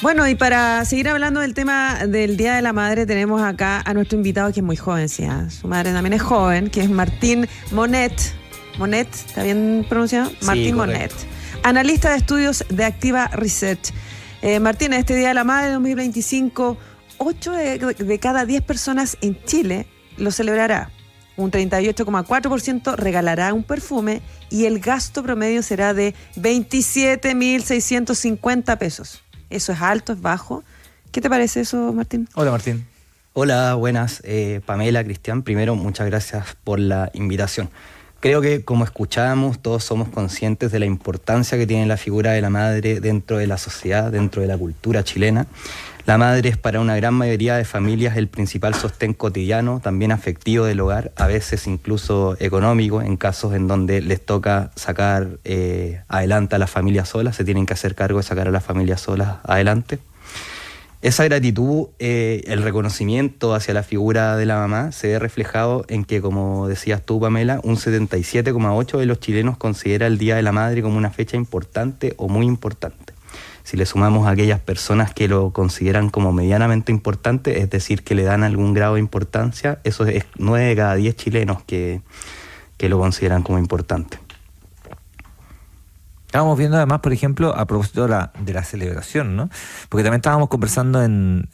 Bueno, y para seguir hablando del tema del Día de la Madre, tenemos acá a nuestro invitado que es muy joven, sí, su madre también es joven, que es Martín Monet. ¿Monet? ¿Está bien pronunciado? Sí, Martín Monet. Analista de estudios de Activa Research. Martín, este Día de la Madre 2025, 8 de cada 10 personas en Chile lo celebrará. Un 38,4% regalará un perfume y el gasto promedio será de 27.650 pesos. ¿Eso es alto, es bajo? ¿Qué te parece eso, Martín? Hola, Martín. Hola, buenas. Pamela, Cristian, primero, muchas gracias por la invitación. Creo que, como escuchábamos, todos somos conscientes de la importancia que tiene la figura de la madre dentro de la sociedad, dentro de la cultura chilena. La madre es para una gran mayoría de familias el principal sostén cotidiano, también afectivo del hogar, a veces incluso económico, en casos en donde les toca sacar adelante a las familias solas, se tienen que hacer cargo de sacar a las familias solas adelante. Esa gratitud, el reconocimiento hacia la figura de la mamá se ve reflejado en que, como decías tú, Pamela, un 77,8% de los chilenos considera el Día de la Madre como una fecha importante o muy importante. Si le sumamos a aquellas personas que lo consideran como medianamente importante, es decir, que le dan algún grado de importancia, eso es 9 de cada 10 chilenos que lo consideran como importante. Estábamos viendo además, por ejemplo, a propósito de la celebración, ¿no? Porque también estábamos conversando en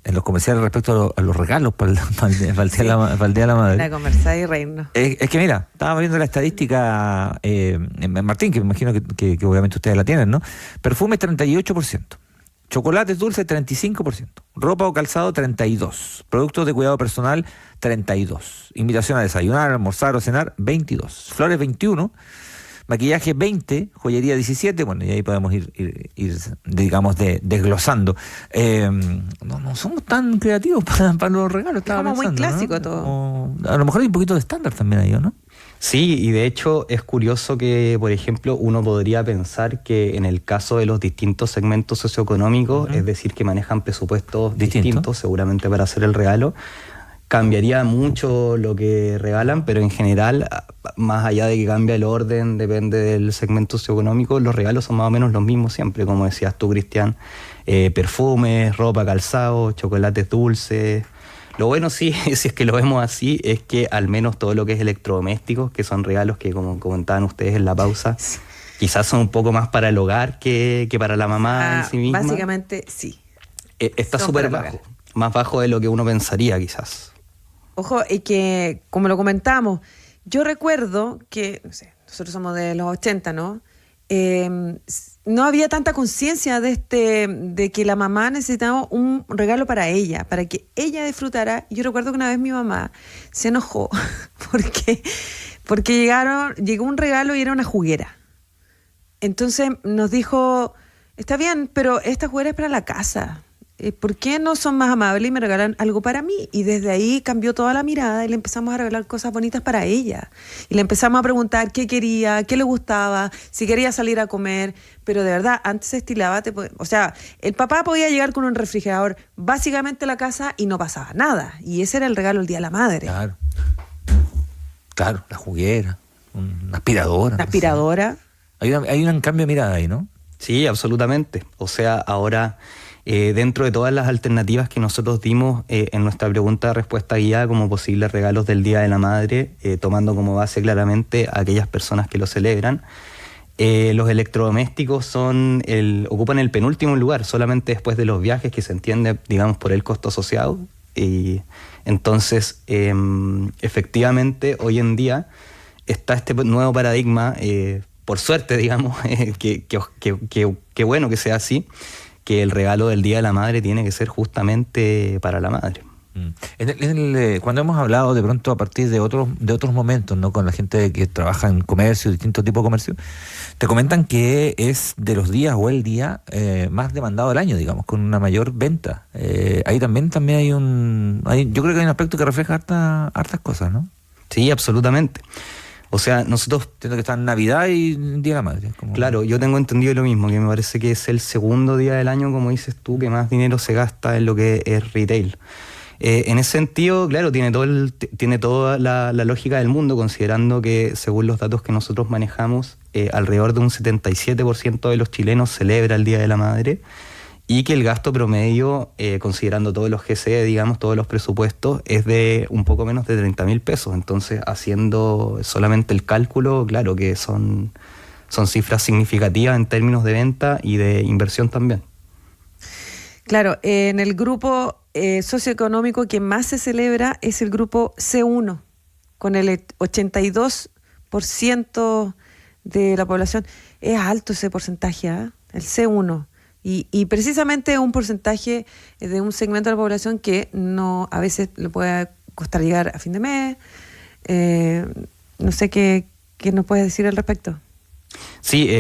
los comerciales respecto a los regalos para el Día de la Madre. La conversar y reírnos. Es que mira, estábamos viendo la estadística, Martín, que me imagino que obviamente ustedes la tienen, ¿no? Perfumes 38%, chocolates dulces 35%, ropa o calzado 32%, productos de cuidado personal 32%, invitación a desayunar, almorzar o cenar 22%, flores 21%, maquillaje 20, joyería 17, bueno, y ahí podemos ir digamos, desglosando. No somos tan creativos para los regalos. Como muy clásico, ¿no? Todo. A lo mejor hay un poquito de estándar también ahí, ¿no? Sí, y de hecho es curioso que, por ejemplo, uno podría pensar que en el caso de los distintos segmentos socioeconómicos, es decir, que manejan presupuestos distintos, seguramente para hacer el regalo, cambiaría mucho lo que regalan, pero en general, más allá de que cambia el orden, depende del segmento socioeconómico, los regalos son más o menos los mismos siempre, como decías tú, Cristian, perfumes, ropa, calzado, chocolates dulces. Lo bueno sí, si es que lo vemos así, es que al menos todo lo que es electrodomésticos, que son regalos que, como comentaban ustedes en la pausa, quizás son un poco más para el hogar que para la mamá en sí misma. Básicamente sí. Está súper bajo, más bajo de lo que uno pensaría quizás. Ojo, y que, como lo comentamos, yo recuerdo que, no sé, nosotros somos de los 80, ¿no? No había tanta conciencia de que la mamá necesitaba un regalo para ella, para que ella disfrutara. Yo recuerdo que una vez mi mamá se enojó porque llegó un regalo y era una juguera. Entonces nos dijo, está bien, pero esta juguera es para la casa. ¿Por qué no son más amables y me regalan algo para mí? Y desde ahí cambió toda la mirada y le empezamos a regalar cosas bonitas para ella. Y le empezamos a preguntar qué quería, qué le gustaba, si quería salir a comer. Pero de verdad, antes se estilaba, o sea, el papá podía llegar con un refrigerador básicamente a la casa y no pasaba nada. Y ese era el regalo el Día de la Madre. Claro, la juguera, una aspiradora. La aspiradora. Hay un cambio de mirada ahí, ¿no? Sí, absolutamente. O sea, ahora... dentro de todas las alternativas que nosotros dimos en nuestra pregunta de respuesta guiada como posibles regalos del Día de la Madre, tomando como base claramente a aquellas personas que lo celebran, los electrodomésticos ocupan el penúltimo lugar, solamente después de los viajes, que se entiende, digamos, por el costo asociado. Y entonces, efectivamente, hoy en día está este nuevo paradigma, por suerte, digamos, que bueno que sea así, que el regalo del Día de la Madre tiene que ser justamente para la madre. Cuando hemos hablado de pronto a partir de otros momentos, ¿no? Con la gente que trabaja en comercio, distintos tipos de comercio, te comentan que es de los días o el día más demandado del año, digamos, con una mayor venta. Ahí también yo creo que hay un aspecto que refleja hartas cosas, ¿no? Sí, absolutamente. O sea, nosotros... Entiendo que está en Navidad y Día de la Madre. Claro, yo tengo entendido lo mismo, que me parece que es el segundo día del año, como dices tú, que más dinero se gasta en lo que es retail. En ese sentido, claro, tiene toda la lógica del mundo, considerando que, según los datos que nosotros manejamos, alrededor de un 77% de los chilenos celebra el Día de la Madre, y que el gasto promedio, considerando todos los GCE, digamos, todos los presupuestos, es de un poco menos de 30.000 pesos. Entonces, haciendo solamente el cálculo, claro que son cifras significativas en términos de venta y de inversión también. Claro, en el grupo socioeconómico que más se celebra es el grupo C1, con el 82% de la población. Es alto ese porcentaje, ¿eh? El C1. Y precisamente un porcentaje de un segmento de la población que no, a veces le puede costar llegar a fin de mes. No sé qué nos puedes decir al respecto. Sí,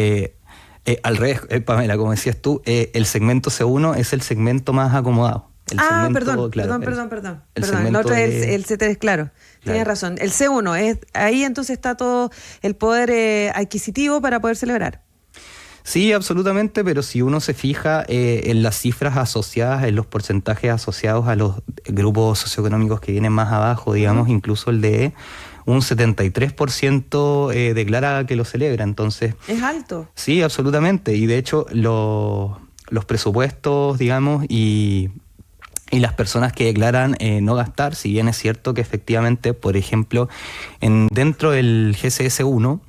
al revés, Pamela, como decías tú, el segmento C1 es el segmento más acomodado. Perdón. El otro es el C3, claro. Tienes razón. El C1, ahí entonces está todo el poder adquisitivo para poder celebrar. Sí, absolutamente, pero si uno se fija en las cifras asociadas, en los porcentajes asociados a los grupos socioeconómicos que vienen más abajo, digamos, incluso el de un 73% declara que lo celebra, entonces... Es alto. Sí, absolutamente, y de hecho los presupuestos, digamos, y las personas que declaran no gastar, si bien es cierto que efectivamente, por ejemplo, dentro del GCS1,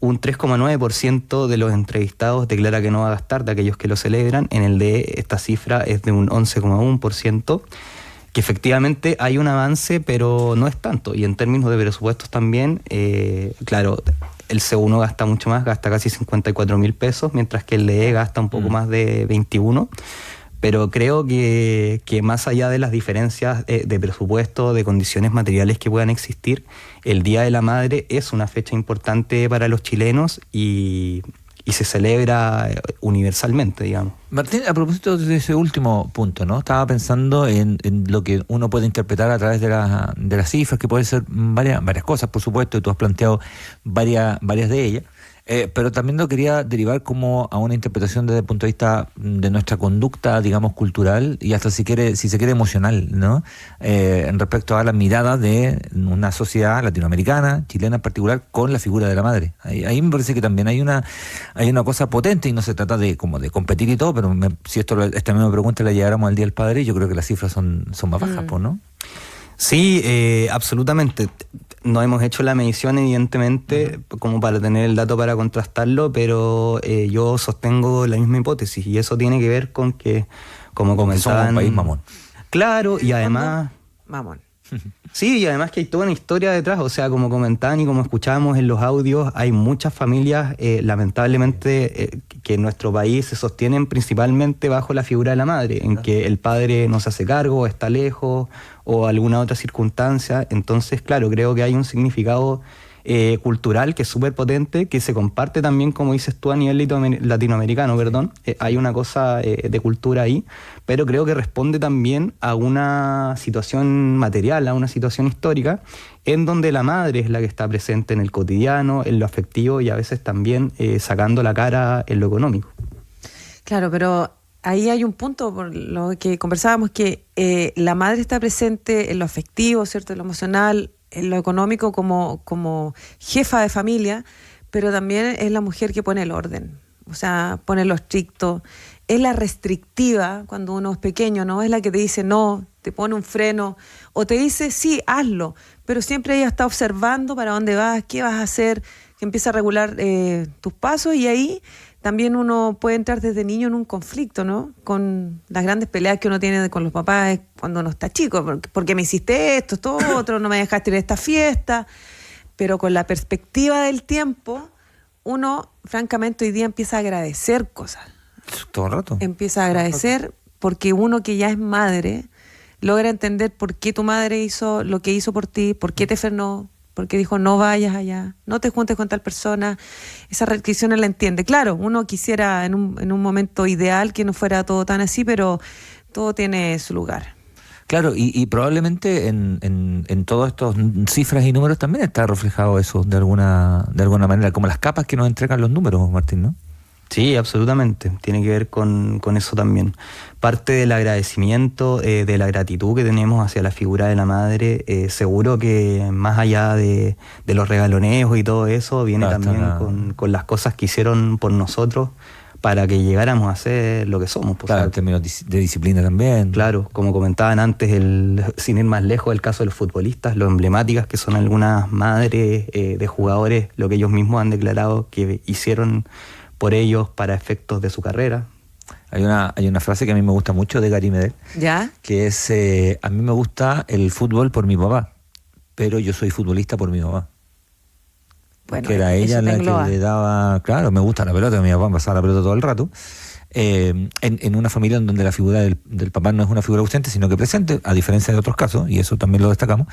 un 3,9% de los entrevistados declara que no va a gastar, de aquellos que lo celebran. En el de esta cifra es de un 11,1%, que efectivamente hay un avance, pero no es tanto. Y en términos de presupuestos también, claro, el C1 gasta mucho más, gasta casi 54.000 pesos, mientras que el DE gasta un poco más de 21. Pero creo que más allá de las diferencias de presupuesto, de condiciones materiales que puedan existir, el Día de la Madre es una fecha importante para los chilenos y se celebra universalmente, digamos. Martín, a propósito de ese último punto, ¿no? Estaba pensando en lo que uno puede interpretar a través de las cifras, que pueden ser varias cosas, por supuesto, y tú has planteado varias de ellas. Pero también lo quería derivar como a una interpretación desde el punto de vista de nuestra conducta, digamos, cultural y hasta si se quiere emocional, ¿no? En respecto a la mirada de una sociedad latinoamericana, chilena en particular, con la figura de la madre. Ahí me parece que también hay una cosa potente y no se trata de competir y todo, pero si esta misma pregunta la lleváramos al Día del Padre, yo creo que las cifras son más bajas, ¿no? Sí, absolutamente. No hemos hecho la medición, evidentemente, como para tener el dato para contrastarlo, pero yo sostengo la misma hipótesis y eso tiene que ver con que, como comentaban... Somos un país mamón. Claro, y además... Mamón. Sí, y además que hay toda una historia detrás, o sea, como comentaban y como escuchábamos en los audios, hay muchas familias, lamentablemente, que en nuestro país se sostienen principalmente bajo la figura de la madre, en que el padre no se hace cargo, está lejos, o alguna otra circunstancia. Entonces, claro, creo que hay un significado cultural que es súper potente, que se comparte también, como dices tú, a nivel latinoamericano, perdón. Hay una cosa de cultura ahí, pero creo que responde también a una situación material, a una situación histórica, en donde la madre es la que está presente en el cotidiano, en lo afectivo y a veces también sacando la cara en lo económico. Claro, pero ahí hay un punto por lo que conversábamos, que la madre está presente en lo afectivo, ¿cierto?, en lo emocional, en lo económico como jefa de familia, pero también es la mujer que pone el orden, o sea, pone lo estricto, es la restrictiva cuando uno es pequeño, no es la que te dice no, te pone un freno, o te dice sí, hazlo, pero siempre ella está observando para dónde vas, qué vas a hacer, que empieza a regular tus pasos, y ahí también uno puede entrar desde niño en un conflicto, ¿no? Con las grandes peleas que uno tiene con los papás cuando uno está chico, porque me hiciste esto otro, no me dejaste ir a esta fiesta. Pero con la perspectiva del tiempo, uno, francamente, hoy día empieza a agradecer cosas. Todo el rato. Empieza a agradecer porque uno que ya es madre logra entender por qué tu madre hizo lo que hizo por ti, por qué te frenó, porque dijo no vayas allá, no te juntes con tal persona. Esa restricción la entiende. Claro, uno quisiera en un momento ideal que no fuera todo tan así, pero todo tiene su lugar. Claro, y probablemente en todas estas cifras y números también está reflejado eso de alguna manera, como las capas que nos entregan los números, Martín, ¿no? Sí, absolutamente. Tiene que ver con eso también. Parte del agradecimiento, de la gratitud que tenemos hacia la figura de la madre, seguro que más allá de los regaloneos y todo eso, viene también con las cosas que hicieron por nosotros, para que llegáramos a ser lo que somos. Pues, Claro, en términos de disciplina también. Claro, como comentaban antes, sin ir más lejos, el caso de los futbolistas, lo emblemáticas que son algunas madres de jugadores, lo que ellos mismos han declarado que hicieron por ellos para efectos de su carrera. Hay una frase que a mí me gusta mucho de Gary Medel, ¿Ya? que es, a mí me gusta el fútbol por mi papá, pero yo soy futbolista por mi mamá. Bueno, Que era ella eso te la engloba. que le daba, claro, me gusta la pelota, mi papá pasaba la pelota todo el rato, en una familia en donde la figura del papá no es una figura ausente, sino que presente, a diferencia de otros casos, y eso también lo destacamos,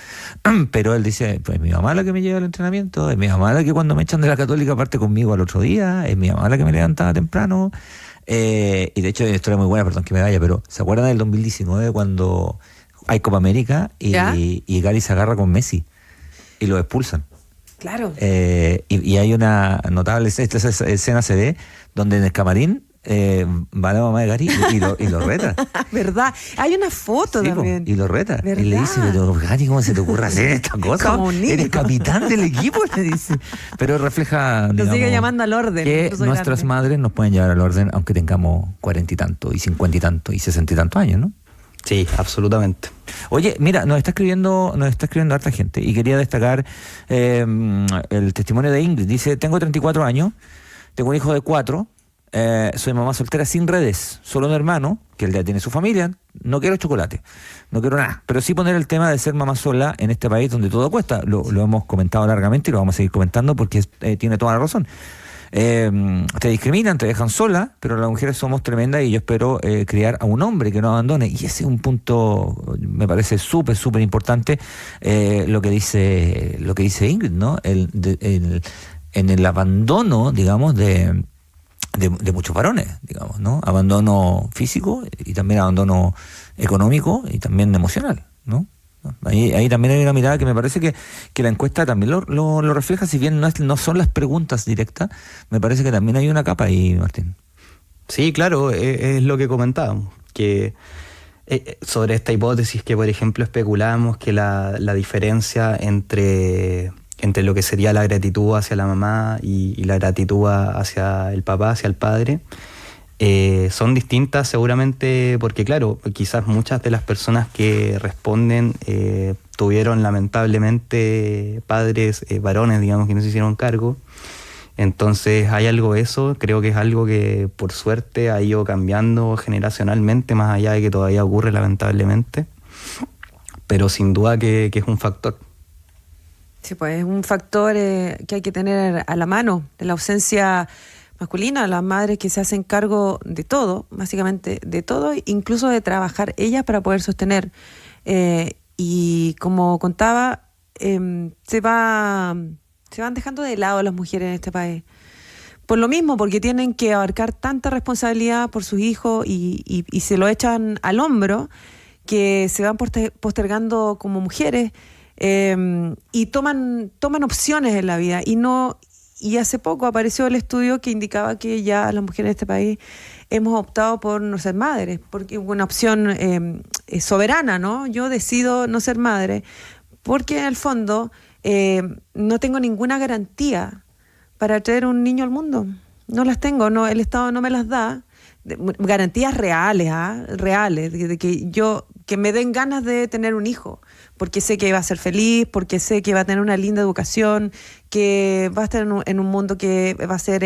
pero él dice, pues mi mamá la que me lleva al entrenamiento, es mi mamá la que cuando me echan de la Católica parte conmigo al otro día, es mi mamá la que me levantaba temprano, y de hecho hay una historia muy buena, perdón que me vaya, pero ¿se acuerdan del 2019 cuando hay Copa América ¿Ya? y Gary se agarra con Messi y lo expulsan? Claro. Y hay una notable esta escena se ve donde en el camarín va la mamá de Gary y lo reta. ¿Verdad? Hay una foto Sí, po, también. y lo reta. ¿Verdad? Y le dice, pero Gary, ¿cómo se te ocurre hacer esta cosa? Como un niño. Eres capitán del equipo, le dice. Pero refleja, Lo digamos, sigue llamando al orden. que incluso nuestras grande. madres nos pueden llevar al orden aunque tengamos 40 y tanto, y 50 y tanto, y 60 y tantos años, ¿no? Sí, absolutamente. Oye, mira, nos está escribiendo harta gente y quería destacar el testimonio de Ingrid. Dice, tengo 34 años, tengo un hijo de 4, soy mamá soltera sin redes, solo un hermano, que él ya tiene su familia, no quiero chocolate, no quiero nada, pero sí poner el tema de ser mamá sola en este país donde todo cuesta. Lo hemos comentado largamente y lo vamos a seguir comentando porque tiene toda la razón. Te discriminan, te dejan sola, pero las mujeres somos tremendas y yo espero criar a un hombre que no abandone. Y ese es un punto, me parece súper importante, lo que dice Ingrid, ¿no? En el abandono, digamos, de muchos varones, digamos, ¿no? Abandono físico y también abandono económico y también emocional, ¿no? Ahí también hay una mirada que me parece que la encuesta también lo refleja, si bien no son las preguntas directas, me parece que también hay una capa ahí, Martín. Sí, claro, es lo que comentábamos, que sobre esta hipótesis que, por ejemplo, especulamos que la diferencia entre lo que sería la gratitud hacia la mamá y la gratitud hacia el papá, hacia el padre, son distintas seguramente porque, claro, quizás muchas de las personas que responden tuvieron lamentablemente padres varones, digamos, que no se hicieron cargo. Entonces hay algo de eso, creo que es algo que por suerte ha ido cambiando generacionalmente, más allá de que todavía ocurre lamentablemente, pero sin duda que es un factor. Sí, pues es un factor que hay que tener a la mano, de la ausencia masculina, las madres que se hacen cargo de todo, básicamente de todo, incluso de trabajar ellas para poder sostener. Y como contaba, se van dejando de lado las mujeres en este país. Por lo mismo, porque tienen que abarcar tanta responsabilidad por sus hijos y se lo echan al hombro, que se van postergando como mujeres y toman opciones en la vida y hace poco apareció el estudio que indicaba que ya las mujeres de este país hemos optado por no ser madres, porque hubo una opción soberana, ¿no? Yo decido no ser madre, porque en el fondo no tengo ninguna garantía para traer un niño al mundo. No las tengo, no, el Estado no me las da. Garantías reales, reales, de que me den ganas de tener un hijo, porque sé que va a ser feliz, porque sé que va a tener una linda educación, que va a estar en un mundo que va a ser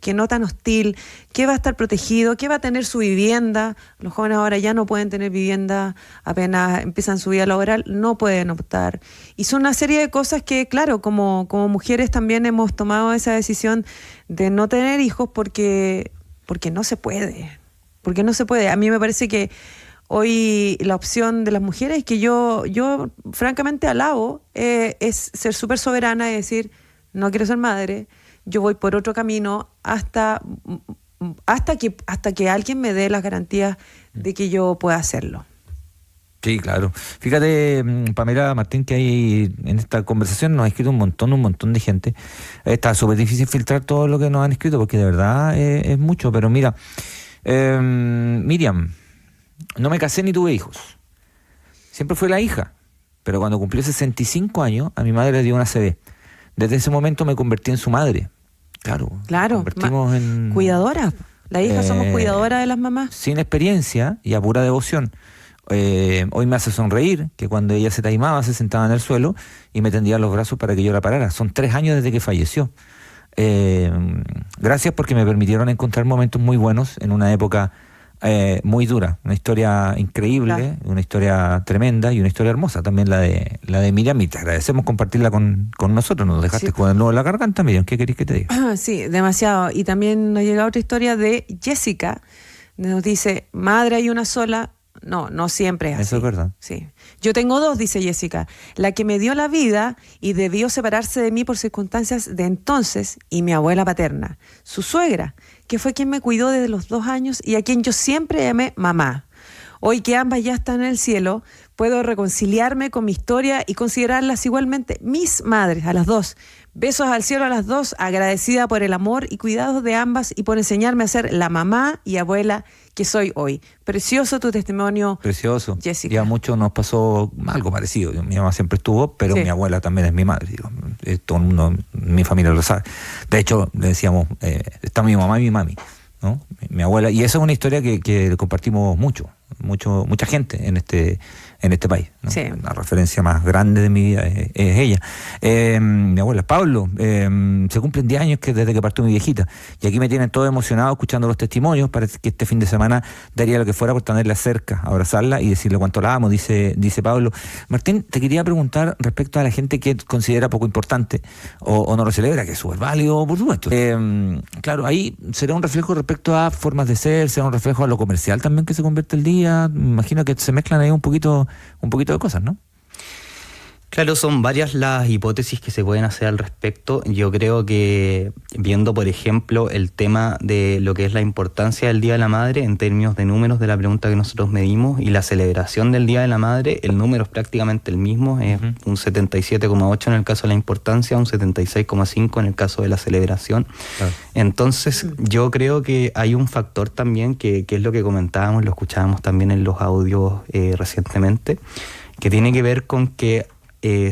que no tan hostil, que va a estar protegido, que va a tener su vivienda. Los jóvenes ahora ya no pueden tener vivienda, apenas empiezan su vida laboral, no pueden optar. Y son una serie de cosas que, claro, como mujeres también hemos tomado esa decisión de no tener hijos porque no se puede. Porque no se puede. A mí me parece que hoy la opción de las mujeres que yo francamente alabo es ser súper soberana y decir, no quiero ser madre, yo voy por otro camino hasta que alguien me dé las garantías de que yo pueda hacerlo. Sí, claro. Fíjate, Pamela, Martín, que hay en esta conversación nos ha escrito un montón de gente. Está súper difícil filtrar todo lo que nos han escrito porque de verdad es mucho, pero mira, Miriam, no me casé ni tuve hijos. Siempre fui la hija, pero cuando cumplió 65 años, a mi madre le dio una ACV. Desde ese momento me convertí en su madre. Claro. Claro, Convertimos en cuidadora. Las hijas somos cuidadoras de las mamás. Sin experiencia y a pura devoción. Hoy me hace sonreír que cuando ella se taimaba se sentaba en el suelo y me tendía los brazos para que yo la parara. Son 3 años desde que falleció. Gracias porque me permitieron encontrar momentos muy buenos en una época muy dura, una historia increíble, claro. Una historia tremenda y una historia hermosa también la de Miriam, y te agradecemos compartirla con nosotros. Nos dejaste con el nudo en la garganta, Miriam, ¿qué querés que te diga? Sí, demasiado. Y también nos llega otra historia de Jessica, nos dice, madre hay una sola. No siempre es así. Eso es verdad. Sí. Yo tengo 2, dice Jessica. La que me dio la vida y debió separarse de mí por circunstancias de entonces, y mi abuela paterna, su suegra, que fue quien me cuidó desde los 2 años y a quien yo siempre llamé mamá. Hoy que ambas ya están en el cielo, puedo reconciliarme con mi historia y considerarlas igualmente mis madres, a las 2. Besos al cielo a las 2, agradecida por el amor y cuidados de ambas y por enseñarme a ser la mamá y abuela que soy hoy. Precioso tu testimonio, precioso. Jessica. Y a muchos nos pasó algo parecido. Mi mamá siempre estuvo, pero mi abuela también es mi madre. Digo, todo el mundo, mi familia lo sabe. De hecho, le decíamos, está mi mamá y mi mami, ¿no? Mi abuela. Y esa es una historia que compartimos mucha gente en este país, ¿no? Sí. La referencia más grande de mi vida es ella. Mi abuela Pablo, se cumplen 10 años desde que partió mi viejita, y aquí me tienen todo emocionado escuchando los testimonios. Parece que este fin de semana daría lo que fuera por tenerla cerca, abrazarla y decirle cuánto la amo, dice Pablo. Martín, te quería preguntar respecto a la gente que considera poco importante o no lo celebra, que es súper válido, por supuesto. Claro, ahí será un reflejo respecto a formas de ser, será un reflejo a lo comercial también que se convierte el día. Me imagino que se mezclan ahí un poquito de cosas, ¿no? Claro, son varias las hipótesis que se pueden hacer al respecto. Yo creo que viendo, por ejemplo, el tema de lo que es la importancia del Día de la Madre en términos de números de la pregunta que nosotros medimos y la celebración del Día de la Madre, el número es prácticamente el mismo, es un 77,8 en el caso de la importancia, un 76,5 en el caso de la celebración. Claro. Entonces, yo creo que hay un factor también que es lo que comentábamos, lo escuchábamos también en los audios recientemente, que tiene que ver con que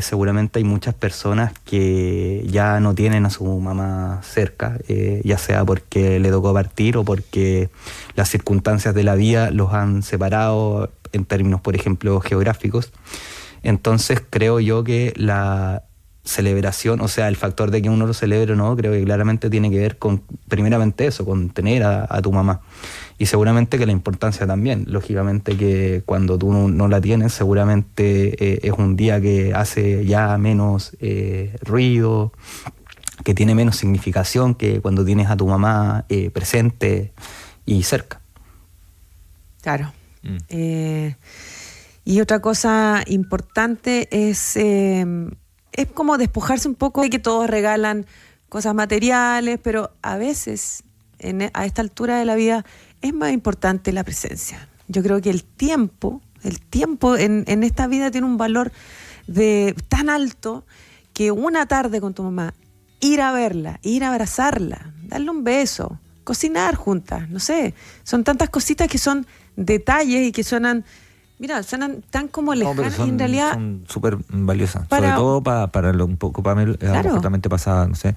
seguramente hay muchas personas que ya no tienen a su mamá cerca, ya sea porque le tocó partir o porque las circunstancias de la vida los han separado en términos, por ejemplo, geográficos. Entonces creo yo que la celebración, o sea, el factor de que uno lo celebre o no, creo que claramente tiene que ver con, primeramente eso, con tener a tu mamá. Y seguramente que la importancia también, lógicamente que cuando tú no la tienes, seguramente es un día que hace ya menos ruido, que tiene menos significación que cuando tienes a tu mamá presente y cerca. Claro. Y otra cosa importante es como despojarse un poco de que todos regalan cosas materiales, pero a veces, a esta altura de la vida, es más importante la presencia. Yo creo que el tiempo en esta vida tiene un valor tan alto que una tarde con tu mamá, ir a verla, ir a abrazarla, darle un beso, cocinar juntas, no sé, son tantas cositas que son detalles y que suenan tan como lejanas, y en realidad son súper valiosas, sobre todo para un poco claro. Justamente pasada, no sé,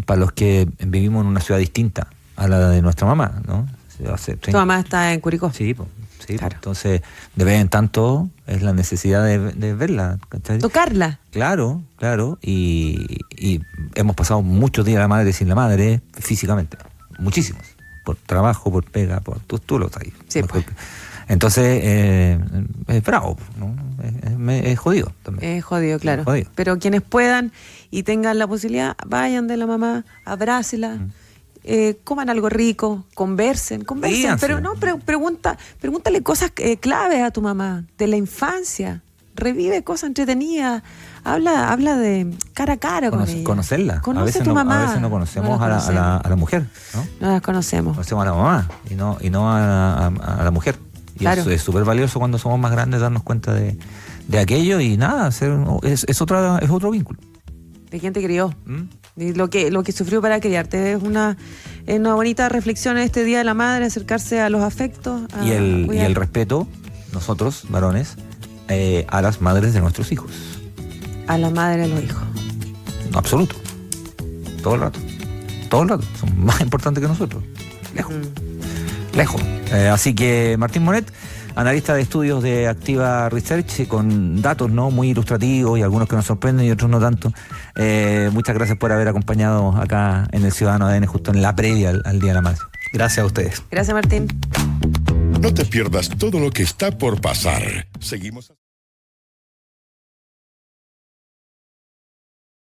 para los que vivimos en una ciudad distinta a la de nuestra mamá, ¿no? Tu mamá está en Curicó. Sí, claro. Entonces, de vez en tanto es la necesidad de verla, ¿cachai? Tocarla. Claro, y hemos pasado muchos días la madre sin la madre, físicamente, muchísimos, por trabajo, por pega, tú lo sabes. Sí, pues. Entonces, es bravo, ¿no? Es jodido también. Es jodido, claro. Es jodido. Pero quienes puedan y tengan la posibilidad, vayan de la mamá, abrácela, coman algo rico, conversen, Ríanse. pero pregúntale cosas claves a tu mamá de la infancia, revive cosas entretenidas, habla de cara a cara con ella. Conocerla. Conoce a tu mamá. A veces no conocemos a la mujer, ¿no? No las conocemos. Conocemos a la mamá y no a la mujer. Y claro. Eso es súper valioso cuando somos más grandes, darnos cuenta de aquello y nada, es otro vínculo. De quién te crió. Y lo que sufrió para criarte. Es una bonita reflexión en este Día de la Madre, acercarse a los afectos. Y el respeto, nosotros, varones, a las madres de nuestros hijos. A la madre de los hijos. Absoluto. Todo el rato. Son más importantes que nosotros. Lejos. Así que Martín Monet, analista de estudios de Activa Research, con datos, ¿no?, muy ilustrativos y algunos que nos sorprenden y otros no tanto. Muchas gracias por haber acompañado acá en el Ciudadano ADN justo en la previa al Día de la Madre. Gracias a ustedes. Gracias, Martín. No te pierdas todo lo que está por pasar. Seguimos.